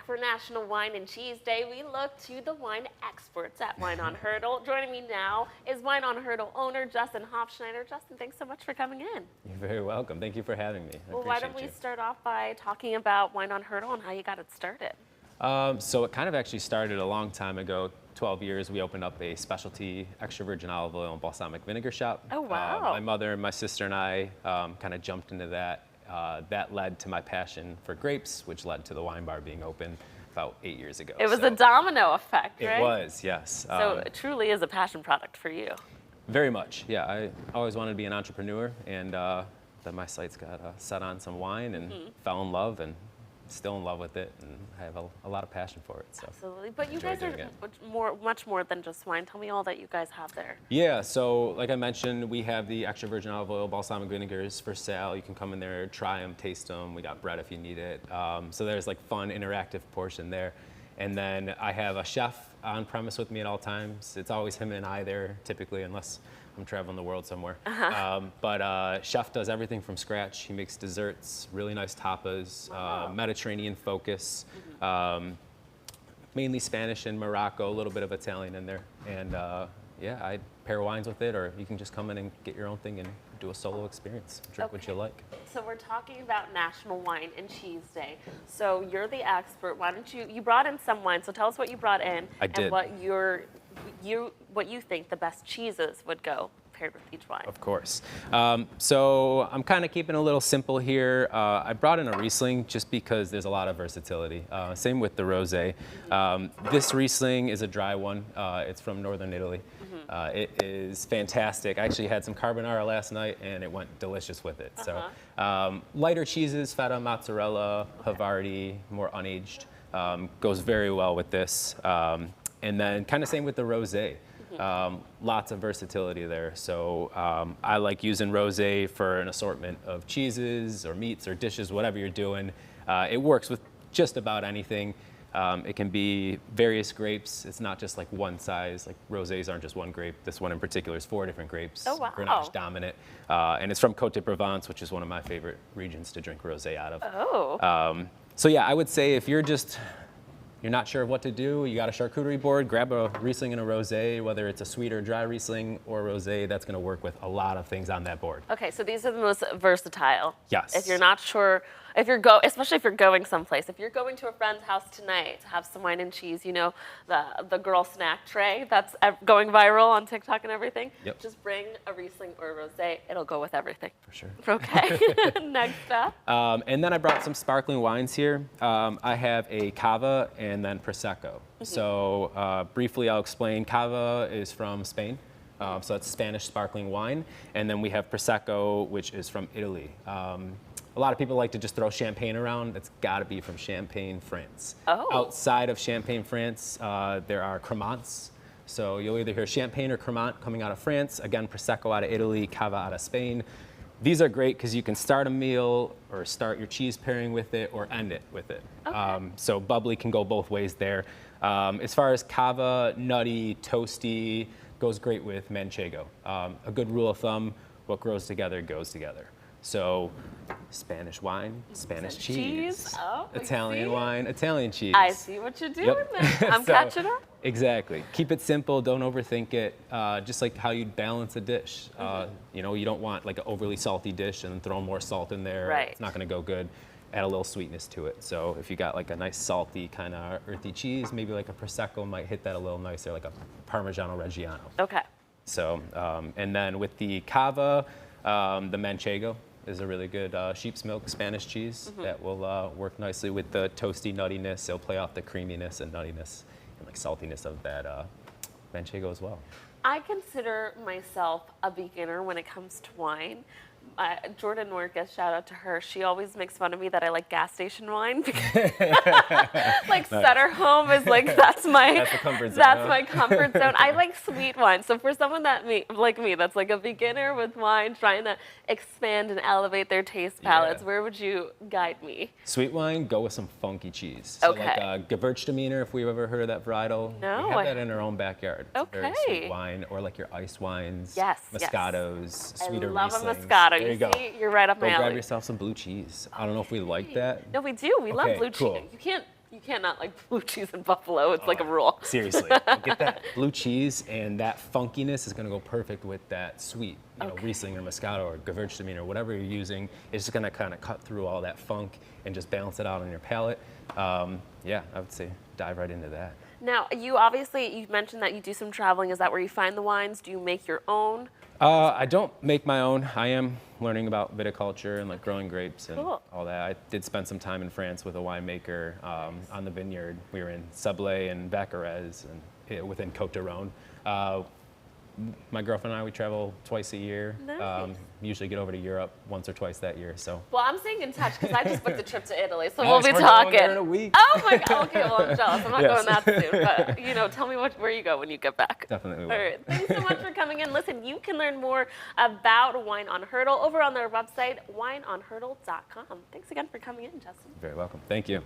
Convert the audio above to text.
for National Wine and Cheese Day, we look to the wine experts at Wine on Hertel. Joining me now is Wine on Hertel owner Justin Hofschneider. Justin, thanks so much for coming in. You're very welcome. Thank you for having me. Well, why don't we start off by talking about Wine on Hertel and how you got it started? So it kind of actually started a long time ago. 12 years, we opened up a specialty extra virgin olive oil and balsamic vinegar shop. Oh, wow. My mother, my sister, and I kind of jumped into that. That led to my passion for grapes, which led to the wine bar being open about 8 years ago. It was a domino effect, right? It was, yes. So it truly is a passion product for you. Very much, yeah. I always wanted to be an entrepreneur, and then my sights got set on some wine and fell in love, and still in love with it, and I have a lot of passion for it. So absolutely, but you guys are much more than just wine. Tell me all that you guys have there. Yeah, so like I mentioned, we have the extra virgin olive oil, balsamic vinegars for sale. You can come in there, try them, taste them. We got bread if you need it. So there's like fun, interactive portion there. And then I have a chef on premise with me at all times. It's always him and I there, typically, unless I'm traveling the world somewhere. But chef does everything from scratch. He makes desserts, really nice tapas, Mediterranean focus, mainly Spanish and Morocco, a little bit of Italian in there. And yeah, I pair wines with it, or you can just come in and get your own thing and do a solo experience, drink what you like. So we're talking about National Wine and Cheese Day. So you're the expert. Why don't you brought in some wine, so tell us what you brought in. I did. And what you think the best cheeses would go paired with each wine. Of course. So I'm kind of keeping it a little simple here. I brought in a Riesling just because there's a lot of versatility. Same with the Rosé. This Riesling is a dry one. It's from northern Italy. It is fantastic. I actually had some carbonara last night, and it went delicious with it. So lighter cheeses, feta, mozzarella, Havarti, more unaged, goes very well with this. And then kind of same with the Rosé. Lots of versatility there. So I like using rosé for an assortment of cheeses or meats or dishes, whatever you're doing. It works with just about anything. It can be various grapes. It's not just like one size. Like rosés aren't just one grape. This one in particular is 4 different grapes. Oh, wow. Grenache dominant. And it's from Côte de Provence, which is one of my favorite regions to drink rosé out of. Oh. So yeah, I would say if you're not sure what to do, you got a charcuterie board, grab a Riesling and a Rosé, whether it's a sweet or dry Riesling or a Rosé, that's gonna work with a lot of things on that board. Okay, so these are the most versatile. Yes. If you're not sure, especially if you're going someplace, if you're going to a friend's house tonight to have some wine and cheese, you know, the girl snack tray that's going viral on TikTok and everything, Yep. just bring a Riesling or a Rosé, it'll go with everything. For sure. Okay, next up. And then I brought some sparkling wines here. I have a Cava and then Prosecco. So briefly I'll explain. Cava is from Spain. So it's Spanish sparkling wine. And then we have Prosecco, which is from Italy. A lot of people like to just throw champagne around. It's got to be from Champagne, France. Oh. Outside of Champagne, France, there are Cremants. So you'll either hear Champagne or Cremant coming out of France. Again, Prosecco out of Italy, Cava out of Spain. These are great because you can start a meal or start your cheese pairing with it or end it with it. Okay. So bubbly can go both ways there. As far as Cava, nutty, toasty, goes great with Manchego. A good rule of thumb, what grows together goes together. So Spanish wine, Spanish cheese. Oh, Italian wine, Italian cheese. I see what you're doing there. I'm catching up. Exactly. Keep it simple. Don't overthink it. Just like how you'd balance a dish. You know, you don't want like an overly salty dish and then throw more salt in there. Right. It's not going to go good. Add a little sweetness to it. So if you got like a nice salty kind of earthy cheese, maybe like a Prosecco might hit that a little nicer, like a Parmigiano Reggiano. Okay. So, and then with the Cava, the Manchego is a really good sheep's milk Spanish cheese that will work nicely with the toasty nuttiness. It'll play off the creaminess and nuttiness and like saltiness of that Manchego as well. I consider myself a beginner when it comes to wine. Jordan Norcas, shout out to her. She always makes fun of me that I like gas station wine. Like Sutter Home is like that's my comfort zone, that's my comfort zone. I like sweet wine. So for someone like me, that's like a beginner with wine, trying to expand and elevate their taste palates, where would you guide me? Sweet wine, go with some funky cheese. So Okay. like Gewürztraminer, if we've ever heard of that varietal. No, We have that in our own backyard. It's a very Okay. sweet wine, or like your ice wines. Yes, Moscatos, sweeter I love Rieslings. a Moscato. There you go. See, you're right up Go my alley. grab yourself some blue cheese. I don't know if we like that. No, we do. We love Okay, blue cool. cheese. You can't You cannot like blue cheese and buffalo. It's like a rule. Seriously, get that blue cheese, and that funkiness is going to go perfect with that sweet, Riesling or Moscato or Gewürztraminer or whatever you're using. It's just going to kind of cut through all that funk and just balance it out on your palate. Yeah, I would say dive right into that. Now, you mentioned that you do some traveling. Is that where you find the wines? Do you make your own? I don't make my own. I am learning about viticulture and like growing grapes and all that. I did spend some time in France with a winemaker on the vineyard. We were in Sublé and Vaccarez and within Côte d'Aron. My girlfriend and I, we travel twice a year. Nice. Usually get over to Europe once or twice that year. So. Well, I'm staying in touch because I just booked a trip to Italy, so Nice, we'll be we're talking. going there in a week. Oh my God! Okay, well I'm jealous. I'm not Yes. going that soon, but tell me where you go when you get back. Definitely will. All right. Thanks so much for coming in. Listen, you can learn more about Wine on Hertel over on their website, wineonhertel.com. Thanks again for coming in, Justin. Very welcome. Thank you.